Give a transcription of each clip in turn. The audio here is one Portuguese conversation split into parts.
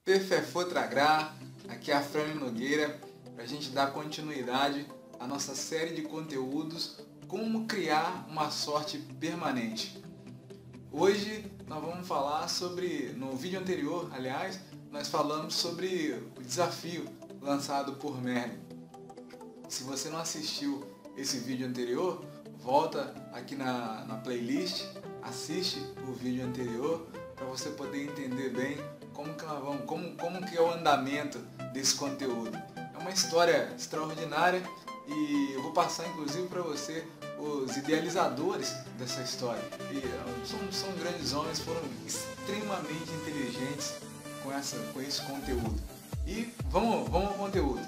Perfefotragrá, aqui é a Fran Nogueira, para a gente dar continuidade à nossa série de conteúdos Como Criar uma Sorte Permanente. Hoje nós vamos falar sobre, no vídeo anterior, aliás, nós falamos sobre o desafio lançado por Merlin. Se você não assistiu esse vídeo anterior, volta aqui na playlist, assiste o vídeo anterior para você poder entender bem como que é o andamento desse conteúdo. É uma história extraordinária e eu vou passar inclusive para você os idealizadores dessa história. E são grandes homens, foram extremamente inteligentes com esse conteúdo. E vamos ao conteúdo.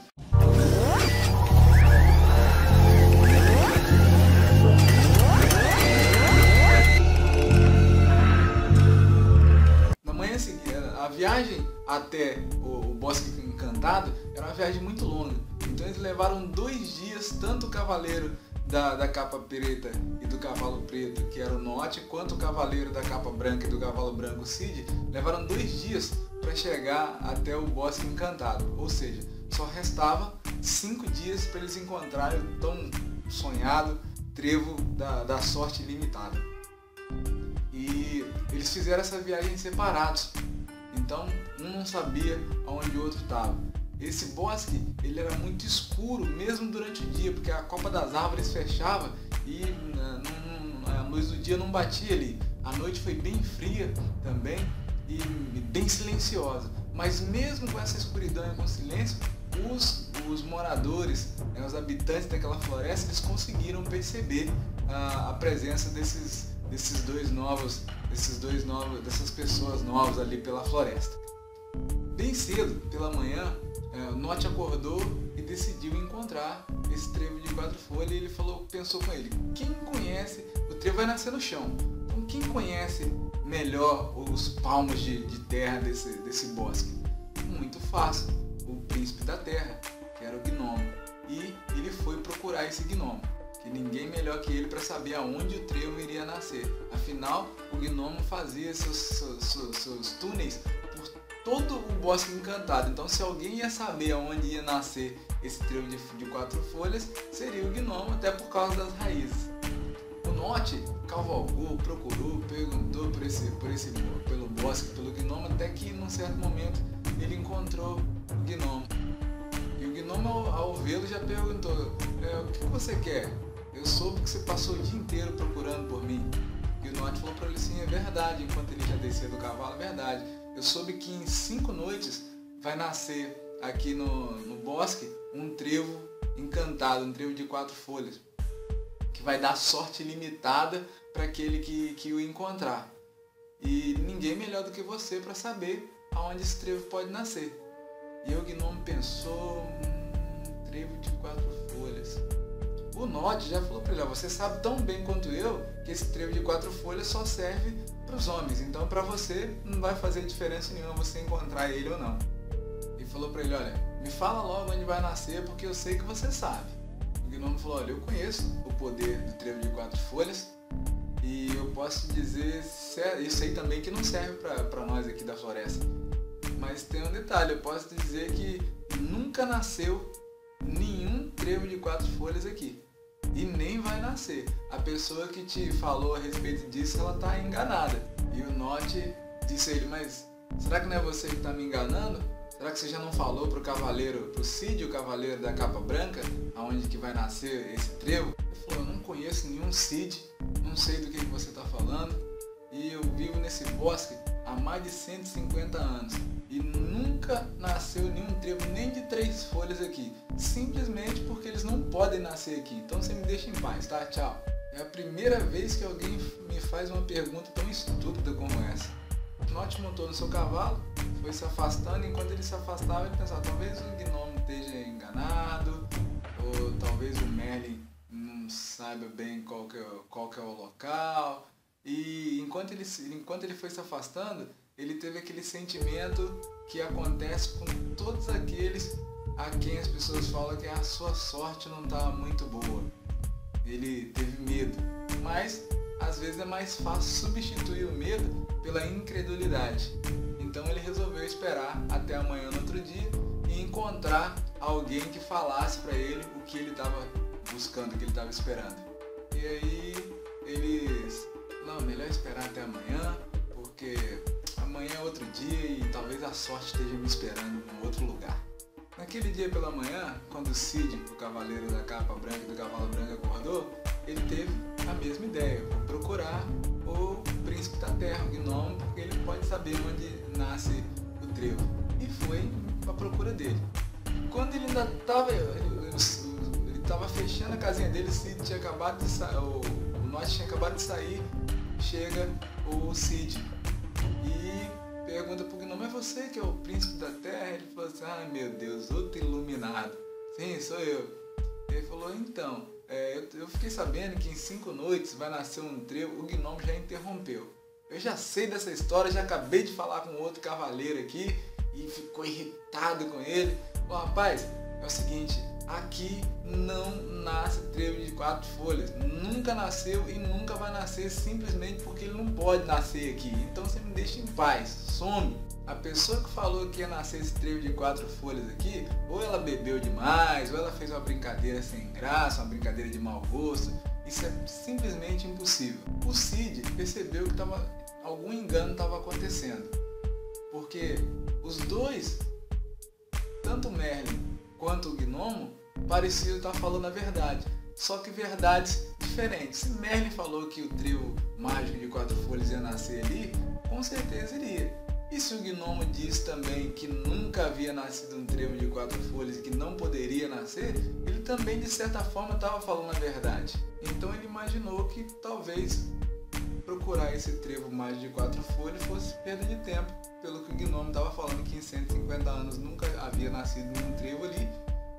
A viagem até o Bosque Encantado era uma viagem muito longa, então eles levaram 2 dias, tanto o cavaleiro da capa preta e do cavalo preto, que era o Nott, quanto o cavaleiro da capa branca e do cavalo branco, o Cid, levaram 2 dias para chegar até o Bosque Encantado, ou seja, só restava 5 dias para eles encontrarem o tão sonhado trevo da sorte limitada. E eles fizeram essa viagem separados. Então, um não sabia aonde o outro estava. Esse bosque, ele era muito escuro, mesmo durante o dia, porque a copa das árvores fechava e a luz do dia não batia ali. A noite foi bem fria também e bem silenciosa. Mas mesmo com essa escuridão e com silêncio, os moradores, os habitantes daquela floresta, eles conseguiram perceber a presença dessas pessoas novas ali pela floresta. Bem cedo, pela manhã, o Nott acordou e decidiu encontrar esse trevo de 4 folhas e ele pensou com ele, quem conhece, o trevo vai nascer no chão, então quem conhece melhor os palmos de terra desse bosque? Muito fácil, o príncipe da terra, que era o gnomo, e ele foi procurar esse gnomo. E ninguém melhor que ele para saber aonde o trevo iria nascer. Afinal, o gnomo fazia seus túneis por todo o Bosque Encantado. Então, se alguém ia saber aonde ia nascer esse trevo de 4 folhas, seria o gnomo, até por causa das raízes. O Nott cavalgou, procurou, perguntou pelo bosque, pelo gnomo, até que num certo momento ele encontrou o gnomo. E o gnomo, ao vê-lo, já perguntou, o que você quer? Eu soube que você passou o dia inteiro procurando por mim. E o Nott falou para ele, sim, é verdade, enquanto ele já descia do cavalo, é verdade. Eu soube que em 5 noites vai nascer aqui no bosque um trevo encantado, um trevo de 4 folhas, que vai dar sorte limitada para aquele que o encontrar. E ninguém melhor do que você para saber aonde esse trevo pode nascer. E o gnomo pensou, trevo de 4 folhas. O Nott já falou para ele, você sabe tão bem quanto eu que esse trevo de 4 folhas só serve para os homens, então para você não vai fazer diferença nenhuma você encontrar ele ou não. E falou para ele, olha, me fala logo onde vai nascer porque eu sei que você sabe. O gnomo falou, olha, eu conheço o poder do trevo de 4 folhas e eu posso te dizer, eu sei também que não serve para nós aqui da floresta. Mas tem um detalhe, eu posso te dizer que nunca nasceu nenhum trevo de 4 folhas aqui. E nem vai nascer. A pessoa que te falou a respeito disso, ela está enganada. E o Nott disse a ele, mas será que não é você que está me enganando? Será que você já não falou pro Cid, o cavaleiro da capa branca, aonde que vai nascer esse trevo? Ele falou, eu não conheço nenhum Cid, não sei do que você está falando. E eu vivo nesse bosque há mais de 150 anos. E nunca nasceu nenhum trevo nem de 3 folhas aqui. Simplesmente porque eles não podem nascer aqui. Então você me deixa em paz, tá? Tchau. É a primeira vez que alguém me faz uma pergunta tão estúpida como essa. O Nott montou no seu cavalo, foi se afastando. Enquanto ele se afastava, ele pensava, talvez o gnomo esteja enganado. Ou talvez o Merlin não saiba bem qual que é o local. E enquanto ele foi se afastando, ele teve aquele sentimento que acontece com todos aqueles a quem as pessoas falam que a sua sorte não está muito boa. Ele teve medo, mas às vezes é mais fácil substituir o medo pela incredulidade. Então ele resolveu esperar até amanhã no outro dia e encontrar alguém que falasse para ele o que ele estava buscando, o que ele estava esperando. E aí eles, não, melhor esperar até amanhã, porque amanhã é outro dia e talvez a sorte esteja me esperando em outro lugar. Naquele dia pela manhã, quando o Cid, o cavaleiro da capa branca e do cavalo branco, acordou, ele teve a mesma ideia, vou procurar o príncipe da terra, o gnomo, porque ele pode saber onde nasce o trevo. E foi à procura dele. Quando ele ainda estava, ele estava fechando a casinha dele, o Cid tinha acabado de sair, o Norte tinha acabado de sair, chega o Cid e pergunta pro gnomo, é você que é o príncipe da terra? Ele falou assim, ai meu Deus, outro iluminado. Sim, sou eu. Ele falou, então, eu fiquei sabendo que em 5 noites vai nascer um trevo. O gnomo já interrompeu. Eu já sei dessa história, já acabei de falar com outro cavaleiro aqui e ficou irritado com ele. Falou, rapaz, é o seguinte, aqui não nasce trevo de 4 folhas. Nunca nasceu e nunca vai nascer simplesmente porque ele não pode nascer aqui. Então você me deixa em paz, some. A pessoa que falou que ia nascer esse trevo de 4 folhas aqui, ou ela bebeu demais, ou ela fez uma brincadeira sem graça, uma brincadeira de mau gosto. Isso é simplesmente impossível. O Cid percebeu que algum engano estava acontecendo. Porque os dois, tanto o Merlin quanto o gnomo, pareciam estar falando a verdade. Só que verdades diferentes. Se Merlin falou que o trevo mágico de 4 folhas ia nascer ali, com certeza iria. E se o gnomo disse também que nunca havia nascido um trevo de 4 folhas e que não poderia nascer, ele também de certa forma estava falando a verdade. Então ele imaginou que talvez procurar esse trevo mágico de 4 folhas fosse perda de tempo, pelo que o gnomo estava falando que em 150 anos nunca havia nascido um trevo ali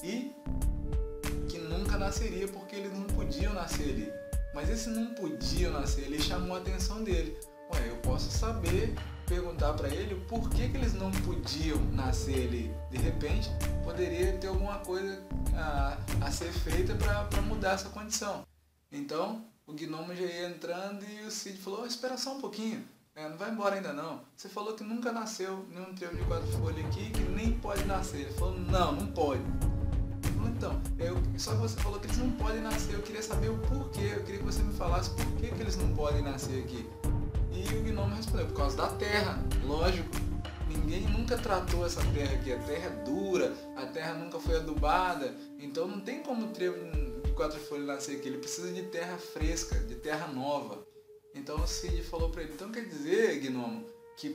e que nunca nasceria porque eles não podiam nascer ali. Mas esse não podiam nascer ali chamou a atenção dele. Ué, eu posso saber, perguntar para ele o porquê que eles não podiam nascer ali. De repente, poderia ter alguma coisa a ser feita para mudar essa condição. Então, o gnomo já ia entrando e o Cid falou, espera só um pouquinho, não vai embora ainda não. Você falou que nunca nasceu nenhum trevo de 4 folhas aqui, que nem pode nascer. Ele falou, não pode. Ele falou, então, só que você falou que eles não podem nascer, eu queria saber o porquê, eu queria que você me falasse por que eles não podem nascer aqui. E o gnomo respondeu, por causa da terra, lógico. Ninguém nunca tratou essa terra aqui, a terra é dura, a terra nunca foi adubada, então não tem como o trevo de 4 folhas nascer aqui, ele precisa de terra fresca, de terra nova. Então o Cid falou para ele, então quer dizer, gnomo, que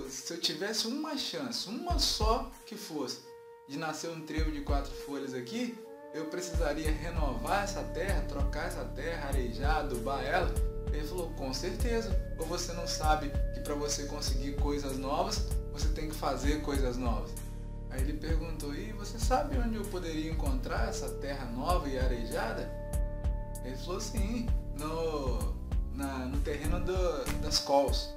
se eu tivesse uma chance, uma só que fosse, de nascer um trevo de 4 folhas aqui, eu precisaria renovar essa terra, trocar essa terra, arejar, adubar ela? Ele falou, com certeza. Ou você não sabe que para você conseguir coisas novas, você tem que fazer coisas novas? Aí ele perguntou, e você sabe onde eu poderia encontrar essa terra nova e arejada? Ele falou, sim, no terreno das cols.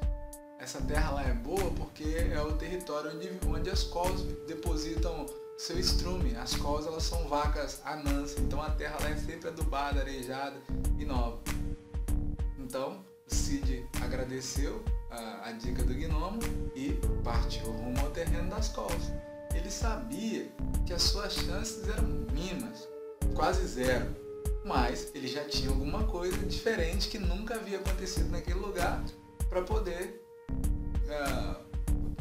Essa terra lá é boa porque é o território onde as cols depositam seu estrume. As cols, elas são vacas anãs, então a terra lá é sempre adubada, arejada e nova. Então, o Cid agradeceu a dica do gnomo e partiu rumo ao terreno das cols. Ele sabia que as suas chances eram mínimas, quase zero, mas ele já tinha alguma coisa diferente que nunca havia acontecido naquele lugar para poder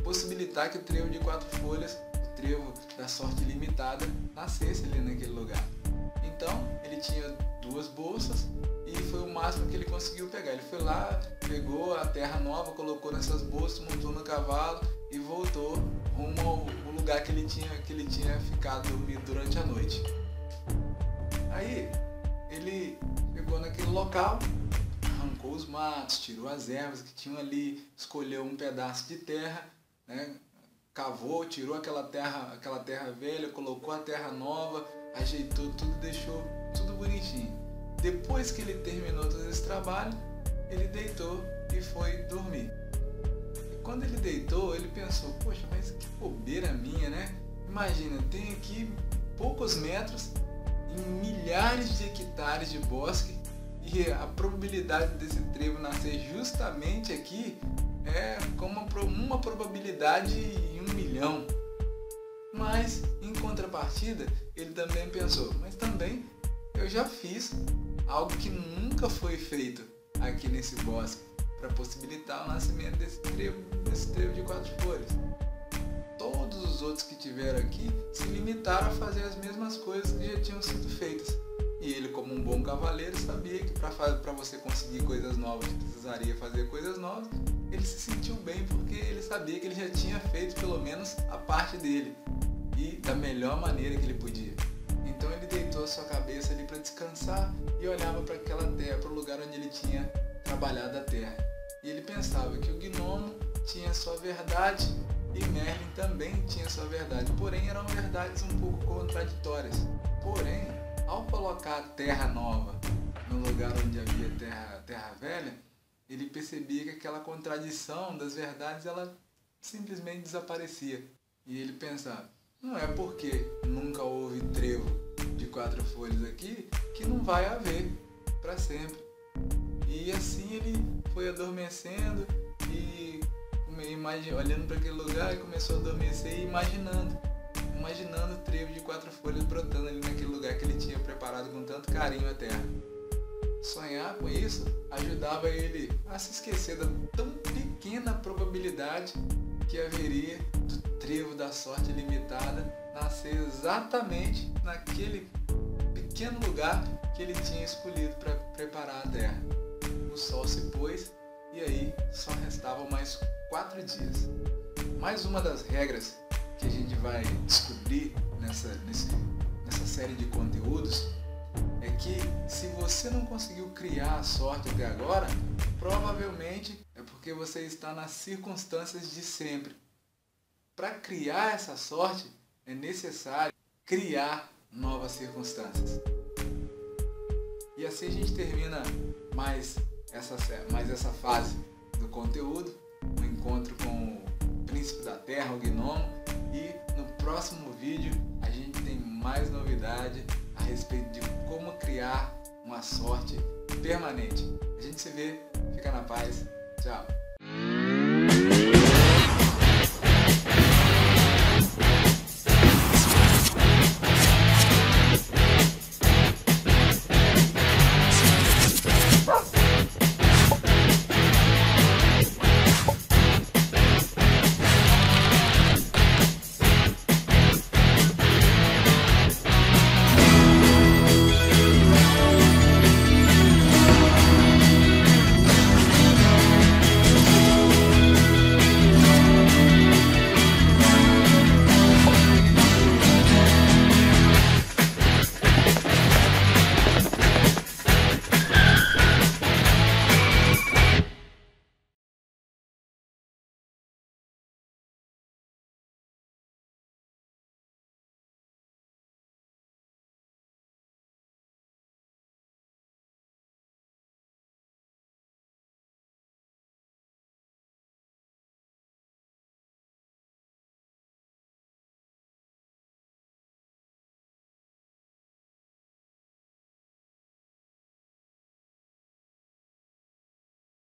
possibilitar que o trevo de 4 folhas, o trevo da sorte limitada, nascesse ali naquele lugar. Então, ele tinha 2 bolsas e foi o máximo que ele conseguiu pegar. Ele foi lá, pegou a terra nova, colocou nessas bolsas, montou no cavalo e voltou rumo ao lugar que ele tinha ficado dormido durante a noite. Aí, ele chegou naquele local, arrancou os matos, tirou as ervas que tinham ali, escolheu um pedaço de terra, cavou, tirou aquela terra velha, colocou a terra nova, ajeitou tudo, deixou tudo bonitinho. Depois que ele terminou todo esse trabalho, ele deitou e foi dormir. E quando ele deitou, ele pensou, poxa, mas que bobeira minha, né? Imagina, tem aqui poucos metros e milhares de hectares de bosque e a probabilidade desse trevo nascer justamente aqui é como uma probabilidade em 1 milhão. Mas, em contrapartida, ele também pensou, mas também eu já fiz algo que nunca foi feito aqui nesse bosque para possibilitar o nascimento desse trevo de 4 folhas. Todos os outros que tiveram aqui se limitaram a fazer as mesmas coisas que já tinham sido feitas. E ele, como um bom cavaleiro, sabia que para você conseguir coisas novas, precisaria fazer coisas novas. Ele se sentiu bem porque ele sabia que ele já tinha feito pelo menos a parte dele, e da melhor maneira que ele podia. Então ele deitou a sua cabeça ali para descansar e olhava para aquela terra, para o lugar onde ele tinha trabalhado a terra. E ele pensava que o gnomo tinha sua verdade e Merlin também tinha sua verdade, porém eram verdades um pouco contraditórias. Porém, ao colocar a terra nova no lugar onde havia terra velha, ele percebia que aquela contradição das verdades ela simplesmente desaparecia. E ele pensava, não é porque nunca houve trevo de 4 folhas aqui que não vai haver para sempre. E assim ele foi adormecendo e olhando para aquele lugar e começou a adormecer e imaginando o trevo de 4 folhas brotando ali naquele lugar que ele tinha preparado com tanto carinho a terra. Sonhar com isso ajudava ele a se esquecer da tão pequena probabilidade que haveria do trevo da sorte limitada nascer exatamente naquele pequeno lugar que ele tinha escolhido para preparar a terra. O sol se pôs e aí só restavam mais 4 dias. Mais uma das regras que a gente vai descobrir nessa série de conteúdos é que se você não conseguiu criar a sorte até agora, provavelmente é porque você está nas circunstâncias de sempre. Para criar essa sorte, é necessário criar novas circunstâncias. E assim a gente termina mais essa fase do conteúdo, um encontro com o príncipe da terra, o gnomo, e no próximo vídeo a gente tem mais novidade a respeito de como criar uma sorte permanente. A gente se vê, fica na paz, tchau!